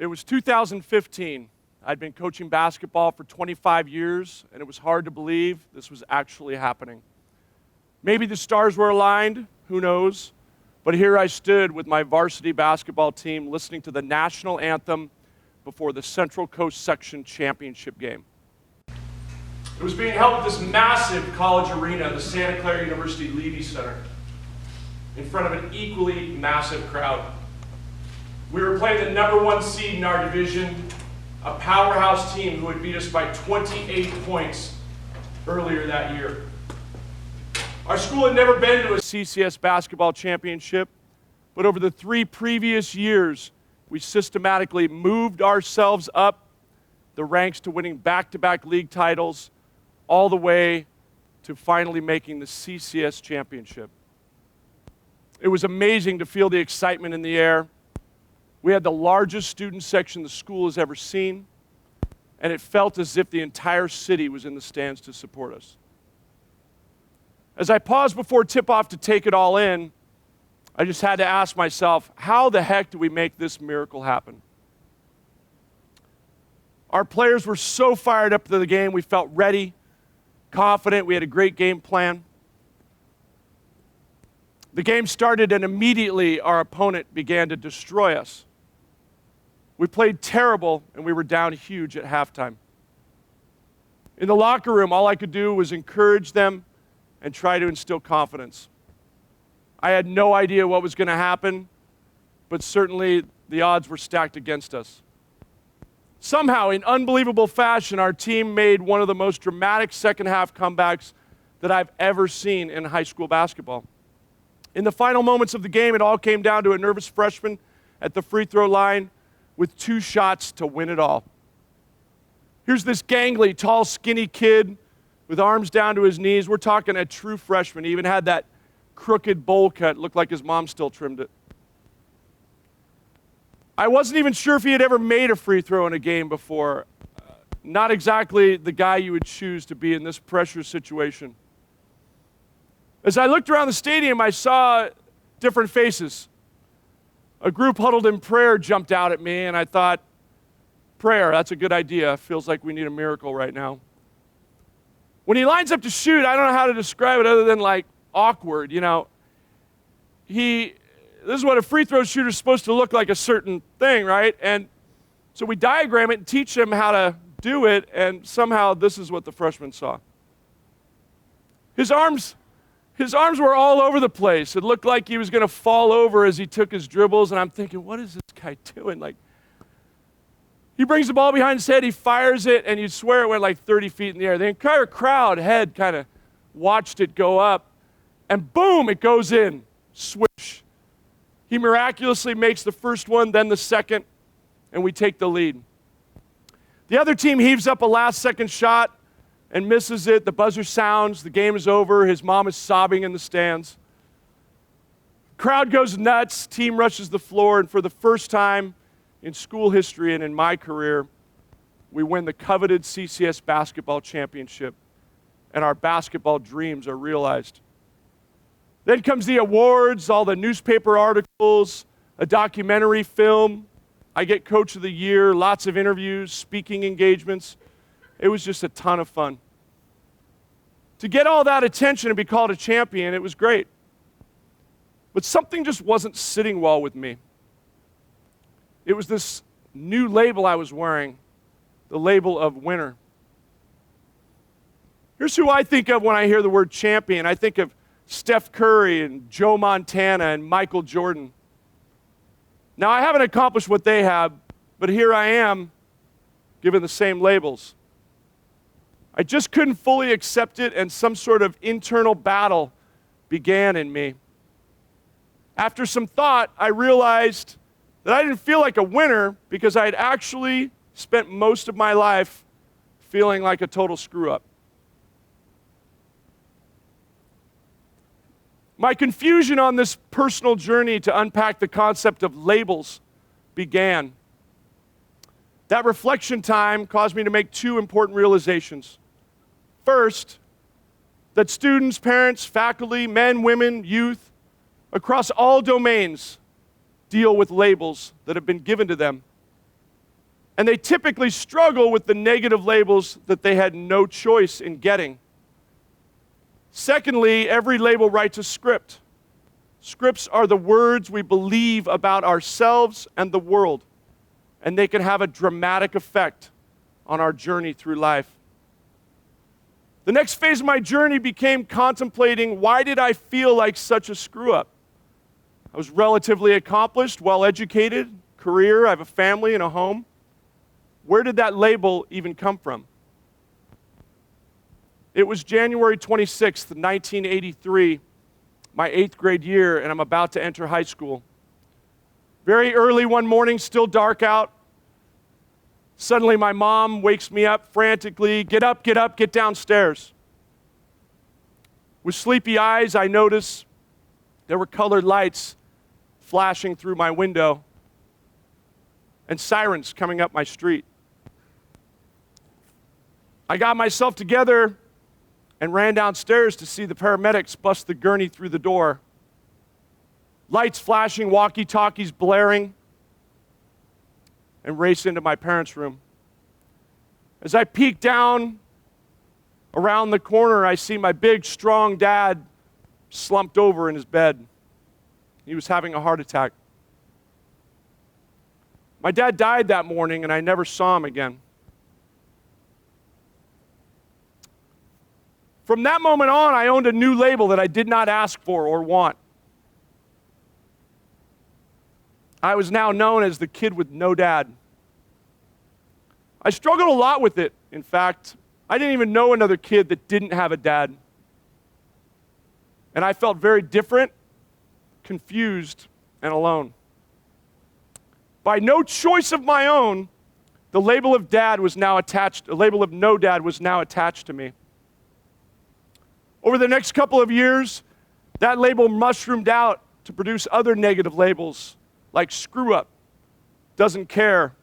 It was 2015. I'd been coaching basketball for 25 years, and it was hard to believe this was actually happening. Maybe the stars were aligned, who knows? But here I stood with my varsity basketball team listening to the national anthem before the Central Coast Section Championship game. It was being held at this massive college arena, the Santa Clara University Levy Center, in front of an equally massive crowd. We were playing the #1 seed in our division, a powerhouse team who had beat us by 28 points earlier that year. Our school had never been to a CCS basketball championship, but over the 3 previous years, we systematically moved ourselves up the ranks to winning back-to-back league titles, all the way to finally making the CCS championship. It was amazing to feel the excitement in the air. We had the largest student section the school has ever seen, and it felt as if the entire city was in the stands to support us. As I paused before tip-off to take it all in, I just had to ask myself, how the heck do we make this miracle happen? Our players were so fired up to the game, we felt ready, confident, we had a great game plan. The game started, and immediately our opponent began to destroy us. We played terrible, and we were down huge at halftime. In the locker room, all I could do was encourage them and try to instill confidence. I had no idea what was going to happen, but certainly the odds were stacked against us. Somehow, in unbelievable fashion, our team made one of the most dramatic second-half comebacks that I've ever seen in high school basketball. In the final moments of the game, it all came down to a nervous freshman at the free throw line with 2 shots to win it all. Here's this gangly, tall, skinny kid with arms down to his knees. We're talking a true freshman. He even had that crooked bowl cut. Looked like his mom still trimmed it. I wasn't even sure if he had ever made a free throw in a game before. Not exactly the guy you would choose to be in this pressure situation. As I looked around the stadium, I saw different faces. A group huddled in prayer jumped out at me, and I thought, prayer, that's a good idea. Feels like we need a miracle right now. When he lines up to shoot, I don't know how to describe it other than like awkward, you know. This is what a free throw shooter is supposed to look like, a certain thing, right? And so we diagram it and teach him how to do it, and somehow this is what the freshman saw. His arms were all over the place. It looked like he was going to fall over as he took his dribbles, and I'm thinking, what is this guy doing? Like, he brings the ball behind his head, he fires it, and you'd swear it went like 30 feet in the air. The entire crowd head kind of watched it go up, and boom, it goes in. Swish. He miraculously makes the first one, then the second, and we take the lead. The other team heaves up a last-second shot and misses it. The buzzer sounds. The game is over. His mom is sobbing in the stands. Crowd goes nuts. Team rushes the floor, and for the first time in school history and in my career, we win the coveted CCS basketball championship, and our basketball dreams are realized. Then comes the awards, all the newspaper articles, a documentary film. I get Coach of the Year, lots of interviews, speaking engagements. It was just a ton of fun. To get all that attention and be called a champion, it was great. But something just wasn't sitting well with me. It was this new label I was wearing, the label of winner. Here's who I think of when I hear the word champion. I think of Steph Curry and Joe Montana and Michael Jordan. Now, I haven't accomplished what they have, but here I am, given the same labels. I just couldn't fully accept it, and some sort of internal battle began in me. After some thought, I realized that I didn't feel like a winner because I had actually spent most of my life feeling like a total screw-up. My confusion on this personal journey to unpack the concept of labels began. That reflection time caused me to make 2 important realizations. First, that students, parents, faculty, men, women, youth, across all domains deal with labels that have been given to them. And they typically struggle with the negative labels that they had no choice in getting. Secondly, every label writes a script. Scripts are the words we believe about ourselves and the world, and they can have a dramatic effect on our journey through life. The next phase of my journey became contemplating, why did I feel like such a screw-up? I was relatively accomplished, well-educated, career, I have a family and a home. Where did that label even come from? It was January 26th, 1983, my 8th grade year, and I'm about to enter high school. Very early one morning, still dark out. Suddenly my mom wakes me up frantically, get up, get downstairs. With sleepy eyes, I notice there were colored lights flashing through my window and sirens coming up my street. I got myself together and ran downstairs to see the paramedics bust the gurney through the door. Lights flashing, walkie-talkies blaring, and race into my parents' room. As I peek down around the corner, I see my big, strong dad slumped over in his bed. He was having a heart attack. My dad died that morning, and I never saw him again. From that moment on, I owned a new label that I did not ask for or want. I was now known as the kid with no dad. I struggled a lot with it. In fact, I didn't even know another kid that didn't have a dad. And I felt very different, confused, and alone. By no choice of my own, the label of dad was now attached, the label of no dad was now attached to me. Over the next couple of years, that label mushroomed out to produce other negative labels like screw up, doesn't care,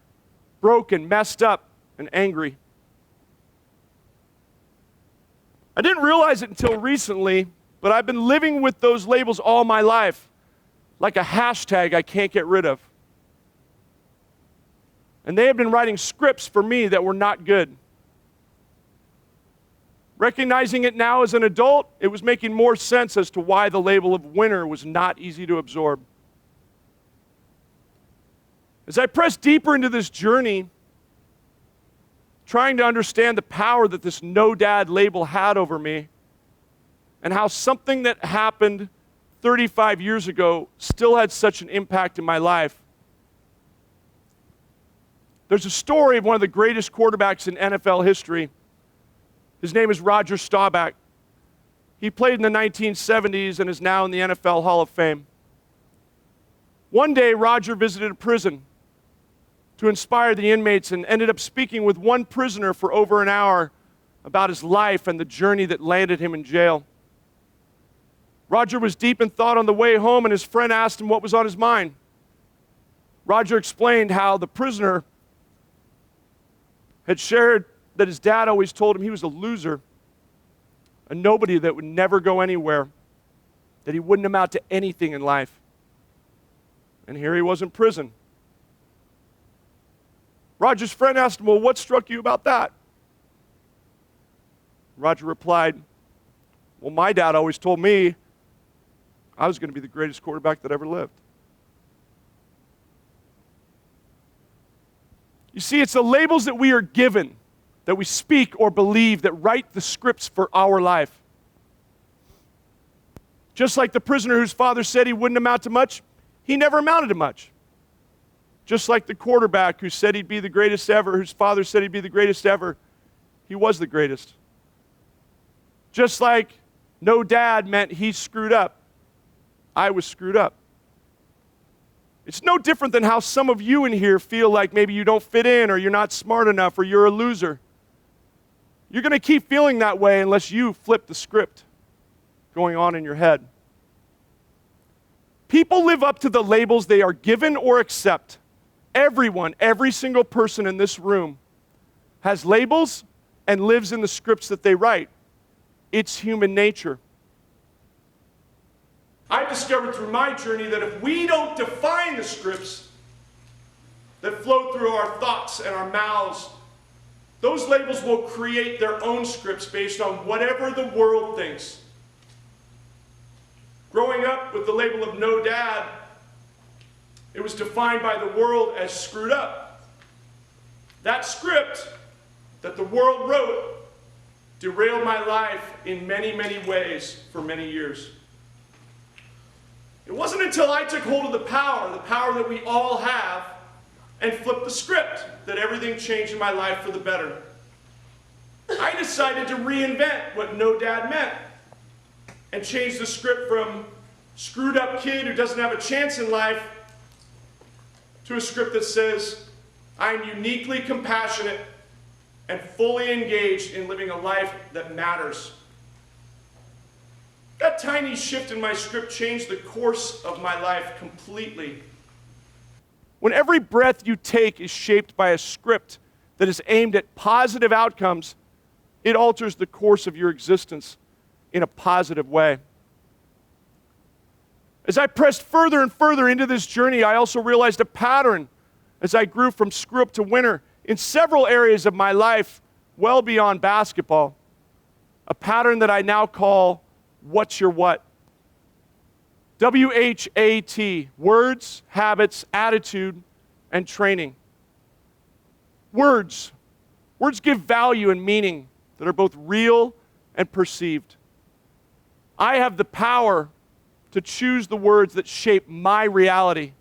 broken, messed up, and angry. I didn't realize it until recently, but I've been living with those labels all my life, like a hashtag I can't get rid of. And they have been writing scripts for me that were not good. Recognizing it now as an adult, it was making more sense as to why the label of winner was not easy to absorb. As I pressed deeper into this journey, trying to understand the power that this no dad label had over me, and how something that happened 35 years ago still had such an impact in my life. There's a story of one of the greatest quarterbacks in NFL history. His name is Roger Staubach. He played in the 1970s and is now in the NFL Hall of Fame. One day, Roger visited a prison to inspire the inmates and ended up speaking with one prisoner for over an hour about his life and the journey that landed him in jail. Roger was deep in thought on the way home, and his friend asked him what was on his mind. Roger explained how the prisoner had shared that his dad always told him he was a loser, a nobody that would never go anywhere, that he wouldn't amount to anything in life. And here he was in prison. Roger's friend asked him, well, what struck you about that? Roger replied, well, my dad always told me I was going to be the greatest quarterback that ever lived. You see, it's the labels that we are given, that we speak or believe, that write the scripts for our life. Just like the prisoner whose father said he wouldn't amount to much, he never amounted to much. Just like the quarterback who said he'd be the greatest ever, whose father said he'd be the greatest ever, he was the greatest. Just like no dad meant he screwed up, I was screwed up. It's no different than how some of you in here feel like maybe you don't fit in, or you're not smart enough, or you're a loser. You're going to keep feeling that way unless you flip the script going on in your head. People live up to the labels they are given or accept. Everyone, every single person in this room has labels and lives in the scripts that they write. It's human nature. I've discovered through my journey that if we don't define the scripts, that flow through our thoughts and our mouths, those labels will create their own scripts based on whatever the world thinks. Growing up with the label of no dad, it was defined by the world as screwed up. That script that the world wrote derailed my life in many, many ways for many years. It wasn't until I took hold of the power that we all have, and flipped the script, that everything changed in my life for the better. I decided to reinvent what no dad meant and change the script from screwed up kid who doesn't have a chance in life to a script that says, I'm uniquely compassionate and fully engaged in living a life that matters. That tiny shift in my script changed the course of my life completely. When every breath you take is shaped by a script that is aimed at positive outcomes, it alters the course of your existence in a positive way. As I pressed further and further into this journey, I also realized a pattern as I grew from screw up to winner in several areas of my life, well beyond basketball. A pattern that I now call what's your what. WHAT, words, habits, attitude, and training. Words give value and meaning that are both real and perceived. I have the power to choose the words that shape my reality.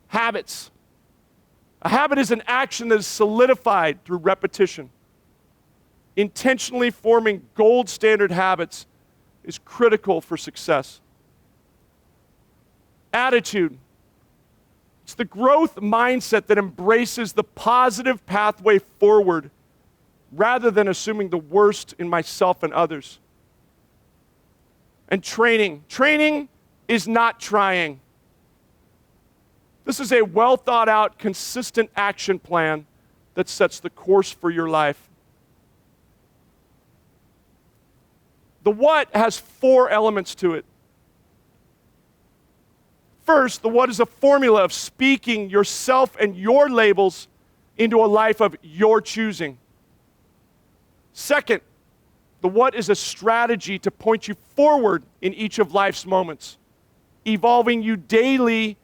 Habits. A habit is an action that is solidified through repetition. Intentionally forming gold standard habits is critical for success. Attitude. It's the growth mindset that embraces the positive pathway forward rather than assuming the worst in myself and others. And training. Training is not trying. This is a well thought out, consistent action plan that sets the course for your life. The what has 4 elements to it. First, the what is a formula of speaking yourself and your labels into a life of your choosing. Second, the what is a strategy to point you forward in each of life's moments, evolving you daily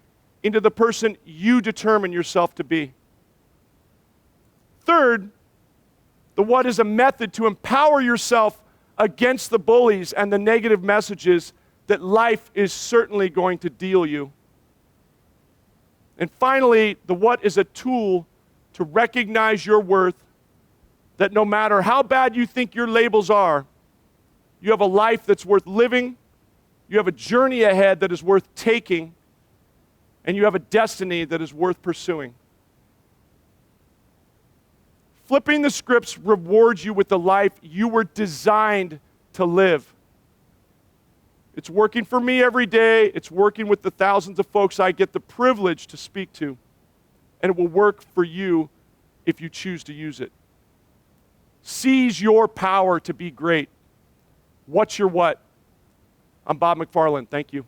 into the person you determine yourself to be. Third, the what is a method to empower yourself against the bullies and the negative messages that life is certainly going to deal you. And finally, the what is a tool to recognize your worth, that no matter how bad you think your labels are, you have a life that's worth living, you have a journey ahead that is worth taking, and you have a destiny that is worth pursuing. Flipping the scripts rewards you with the life you were designed to live. It's working for me every day. It's working with the thousands of folks I get the privilege to speak to. And it will work for you if you choose to use it. Seize your power to be great. What's your what? I'm Bob McFarlane. Thank you.